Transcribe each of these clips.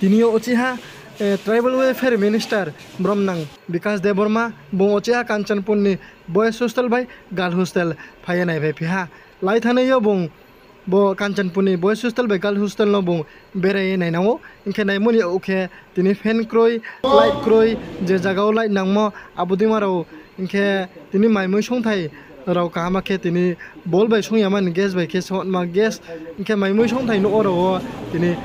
tinio ochiha tribal welfare minister bromnang Vikas Deborma bong ochiha Kanchanpur ni boys hostel bai girl hostel phayanai bai phiha lai thanayo bong bo Kanchanpur ni boys hostel bai girl hostel no bong berai nainao inke naimoni oke tini fan kroi light kroi je jagao light nangmo abudimaro inke tini maimoi songthai rau kahama ke tini bol bai songyaman gas bai ke ma gas inke maimoi songthai no oro tini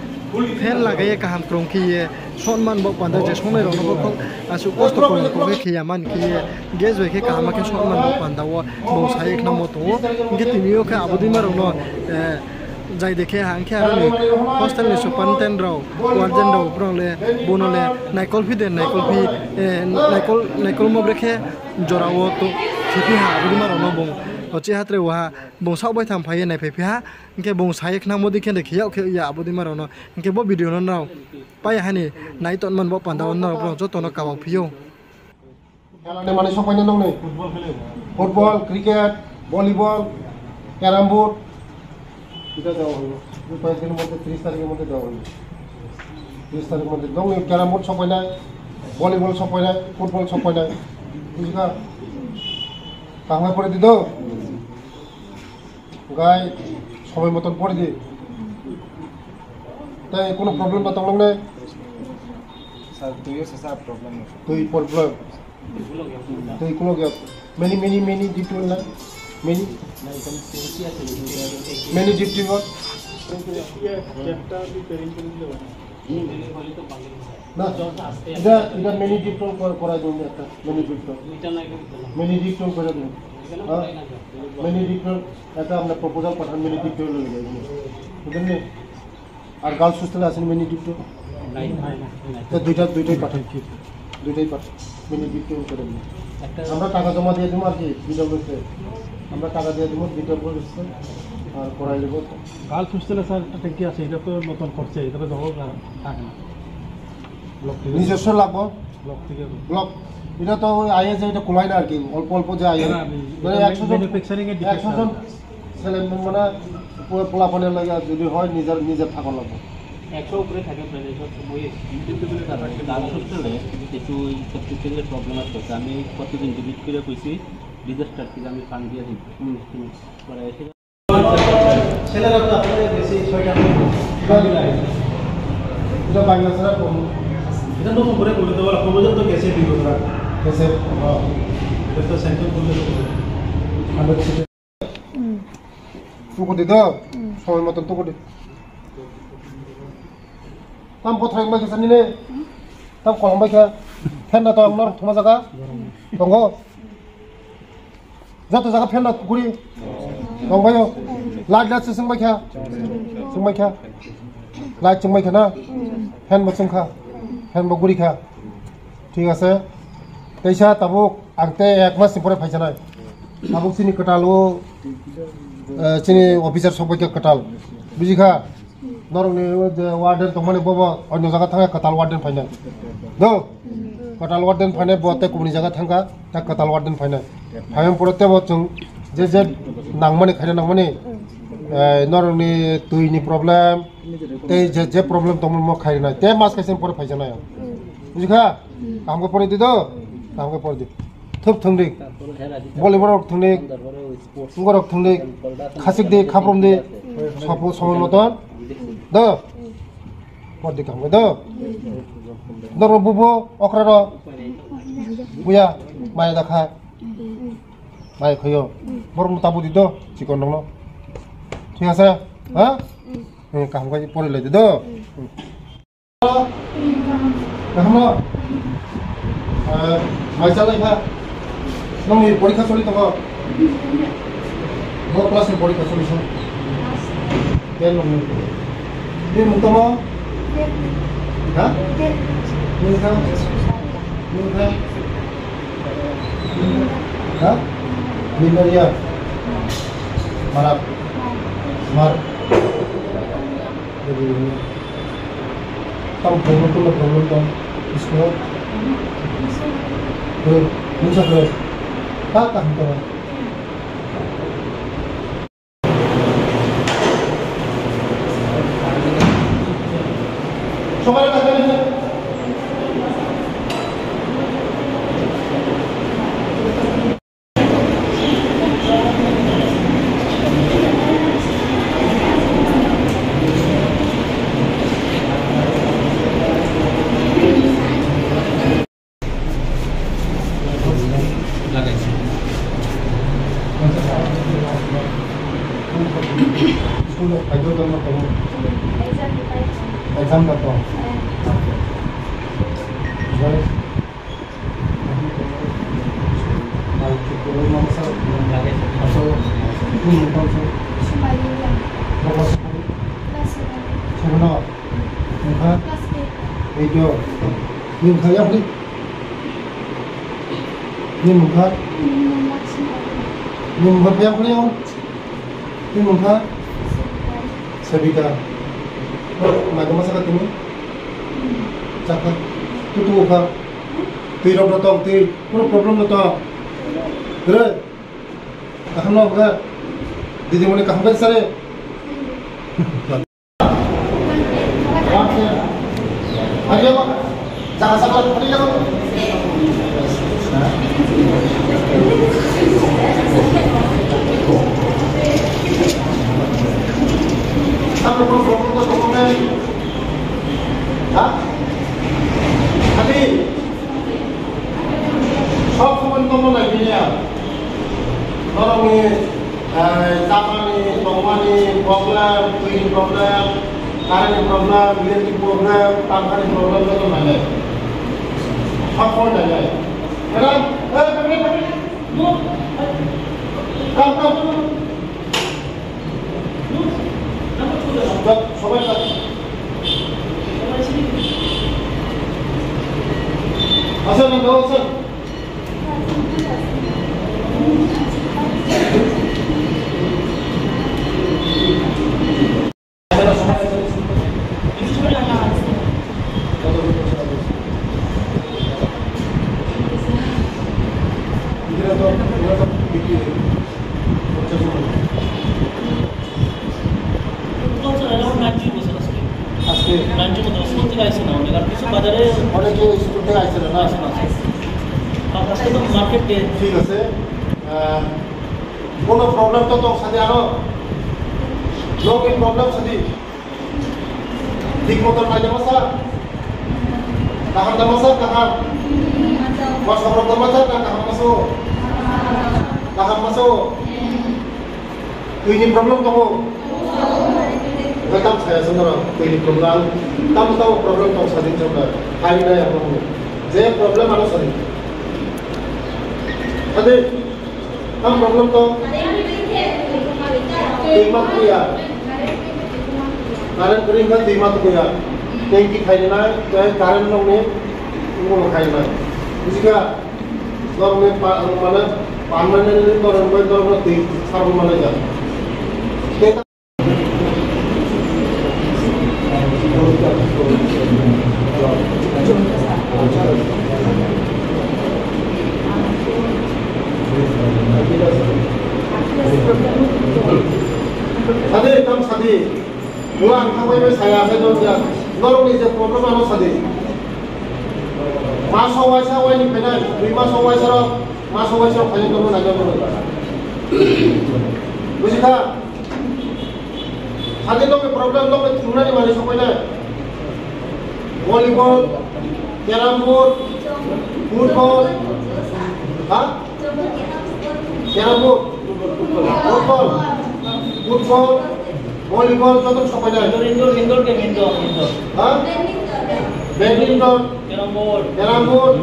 fan lagai kaham krongki sonman bok panda je sonai rong bok asu kosto ko ke yaman ki gas bai ke kahama ke sonman bok panda wo bo sai ek namo to inke tini yo ke abudimar no jai dekhe hangke aroni hostel ni supanten rau warden rau prole bonole naikol phi den naikol phi naikol mo brekhe jorawo to khipi ha abudimar no bong ochi hatre wa bong sau bai tham phai nai phi ha inke bong sai ek namo dikhe de khiyau khe ya abudimar no inke bo video no rau pai hani nai ton man bo panda on no bro joto no kawa phiyo খেলানে মানে সব পাইনা নং নাই football cricket volleyball carrom board এটা দেওয়া হলো কয়েকদিনের মধ্যে 30 তারিখের মধ্যে দেওয়া হলো 30 তারিখের মধ্যে নং ক্যারাম বোর্ড সব পাইনা ভলিবল সব পাইনা ফুটবল সব পাইনা বুঝলা কামে করে দিদো গাই সময় মতন করে দি তাই কোনো প্রবলেম না তখন না স্যার তুইও স্যার প্রবলেম তুই প্রবলেম তুই কোনো মেনি ডিটেল না মেনি ডিটেল না এটা মেনি ডিটেল করার জন্য একটা মেনি ডিটেল করে দিন মেনি ডিটেল এটা আমরা প্রপোজাল পাঠান মেনি ডিটেল হয়ে যাবে বুঝলেন আর গার্লস হোস্টেলে আছেন মেনি ডিটেল তো দুইটাই পাঠান দুইটাই পাঠান মেনি ডিটেল করে দিন আমরা টাকা জমা দিয়ে দেবো আর কি বিডব্লিউতে আমরা টাকা দিয়ে দেবো বিডব্লিউতে আর করাই দেবো গার্লস হোস্টেলে স্যার এটা কি আছে এটা তো নতুন করছে এটা তো জমা থাকে না নিজস্ব লাগবো ব্লক এটা তো আইএ যে এটা খোলাই না আর কি অল্প অল্প যে আইএ মানে 100 জন ছেলে মানে পোলাপানের লাগে যদি হয় নিজের থাকা লাগবে 100 উপরে থাকে গার্লস হোস্টেলে একটু ইনফ্রাস্ট্রাকচারের প্রবলেম আছে আমি কতদিন ভিজিট করে কইছি ডিজাস্টার থেকে আমি ফান্ড দিয়ে দিই পরে এসে ছেলেরা তো আপনাদের বেশি 6টা এটা বাংলাদেশের এটা নতুন করে করলে তো বলা প্রপোজাল তো গেছে দিল ওরা কেসে এটা তো সেন্টার করলে তুকো দিদ সময় মতন তুকো দি তাম কোথায় মাইকে জানি নে তাম কলম বাইকা ফেন না তো আমার তোমার জায়গা দঙ্গ যত জায়গা ফেন না কুকুরি দঙ্গায় লাইট লাইট সিং বাইকা লাইট সিং বাইকা না ফেন বসং খা ফেন বগুরি খা ঠিক আছে তেইসা তাবুক আংতে 1 মাস পরে ফাইছা নাই তাবুক চিনি কটালো চিনি অফিসার সবাইকে কটাল বুঝিখা নরংনি ওয়ার্ডেন তো মানে বাবা অন্য জায়গা থাকা কটাল ওয়ার্ডেন ফাইনা দো কটাল ওয়ার্ডেন ফাইনা বতে কোনি জায়গা থাকা তা কটাল ওয়ার্ডেন ফাইনা ফাইম পড়তে বচং যে নাংমানে খাইনা নাংমানে নরংনি তুইনি প্রবলেম এই যে প্রবলেম তোমার ম খাইনা তে মাস খাইছেন পরে ফাইছা নাই বুঝিখা কামকে পড়ে দিদো কামকে পড়ে দি থুপ থুংদি বলিবর থুংদি গরক থুংদি খাসিক দি খাপ্রম দি সব সময় মতন দ পড়দি কামকে দ দর বুবো অকরার বুয়া মাই দেখা মাই খয়ো বরম তাবু দি দ চিকন দং ঠিক আছে হ্যাঁ কামকে পড়ে লই দি দ দেখো মাইসালাইখা নংনি পরীক্ষা চলি তো নো ক্লাসের পরীক্ষা চলিছ দেন নংনি দেন মুতম হ্যাঁ মুখা হ্যাঁ মিনারিয়া মারাপ মার tam problem tam इसको तो मुझे तो क्या करना है সবাই কাছে নিয়ে লাগাইছি স্কুল আইডো তো না তো एग्जाम करता हूँ Sabika Maga masakan ini Cakap Tutu apa Tiro datang Tiro problem datang Terus Akan lo apa Didi mana kaham sare Ayo Jangan sabar Hari jangan Apa problem tu problem Hah? Tapi सब समय तो मैं नहीं है orang ni zaman ni bangsa ni problem twin problem current problem relative problem tangkar problem tu mana सब कौन है है ना काम সবাই আসেন না আসেন অনেকে স্কুল থেকে আসছিল না ঠিক আছে কোনো প্রবলেম তো তোর সাথে আরো লোকের প্রবলেম সাথে ঠিক মতন নাই দেবো স্যার কাহার দেবো স্যার কাহার বর্ষার দেবো স্যার না কাহার মাসো তুই প্রবলেম দেবো Kamu saya sebenarnya pilih problem, kamu tahu problem kamu sedih juga. Kali ini apa pun, jadi problem mana sedih. Tadi, kamu problem tu, timak dia, karen kering kan timak dia, tengki kaya na, jadi karen orang ni, umur kaya na. Jika orang ni mana, paman ni orang ti, sarung mana je. Sadi, kamu sadi. Bukan kamu ini saya tu dia. Normal ni je problem mana sadi. Masuk wajah ini benar. Lima masuk wajah kaya tu mana aja tu. Bukan? Sadi tu ke problem tu ke cuma ni mana sampai ni. Volleyball, carom board, football, ha? Carom board, football, volleyball, contoh sampai dah. Indoor game indoor. Ha? Badminton, carom board,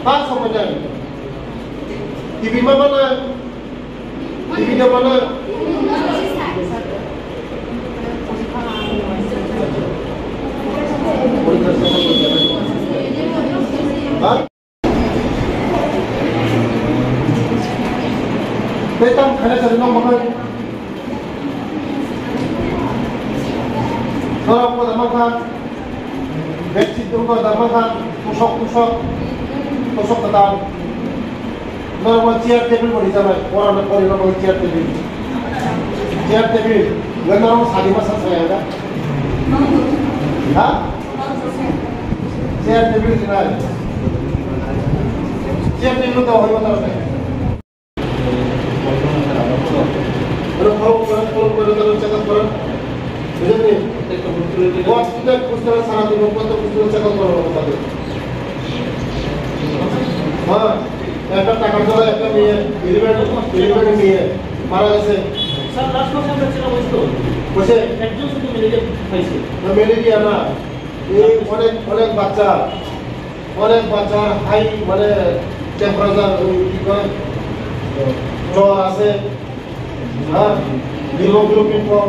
pas sampai dah. TV mana? TV mana? Betam kena cari nombor mana? Kalau aku dah makan, bedsheet tu aku dah makan, tusuk ketan. Kalau aku chair table boleh jalan, orang nak boleh nak chair table. Chair table, kalau orang sari masak saya ada. Ha? Chair table নাই chair table তো হইব না রে আরে follow করে তো check up করেন বুঝলি প্রত্যেক পুস্তক সারা দিন প্রত্যেক পুস্তক চেক আপ করো আমাদের হ্যাঁ একটা টাকার জন্য একটা মেয়ে এলিভেন্ট নিয়ে মারা গেছে স্যার লাস্ট মাসে আমরা ছিলাম ওই তো বসে একজন শুধু ম্যানেজার পাইছে ম্যালেরিয়া না এই অনেক বাচ্চা হাই মানে টেম্পারেচার কি করে জ্বর আছে হ্যাঁ হিমোগ্লোবিন কম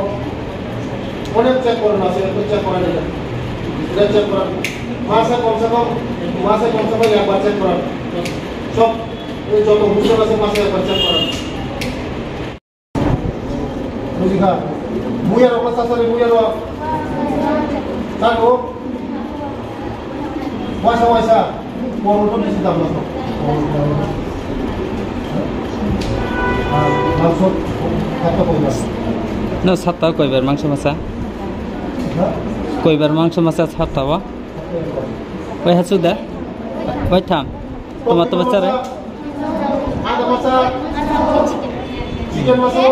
অনেক চেক করেন আছে একটু চেক করেন এটা চেক করেন মাসে কমসে কম একবার চেক করেন সব এই যত বুঝতে আছে মাসে একবার চেক করেন বুঝিখা মুইয়ার অবস্থা সাথে মুইয়ার তার হোক পয়সা পনেরোটা বেশি দাম না আর মাংস কত পয়সা No, satu koi ber mangsa masa. Koi ber mangsa masa satu apa? Koi hasil dah? Koi tham. Tomato besar eh? ada masa chicken masa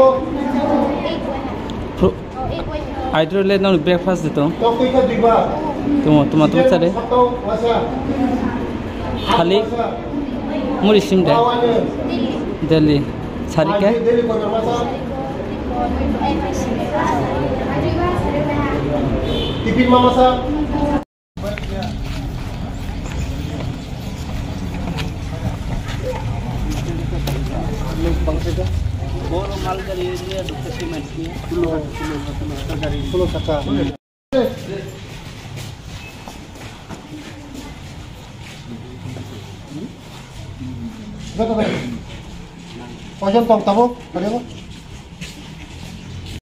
I do let no breakfast itu. to koi ka diba Tomato besar eh? satu masa Kali muri sim dah. Delhi. Sari ke? Delhi koi masa tiffin mama sa বড় মালগাড়ি area ঢুকতে cement নিয়ে pulau saka Betul, Pak. Pojok tong tabuk, ada apa?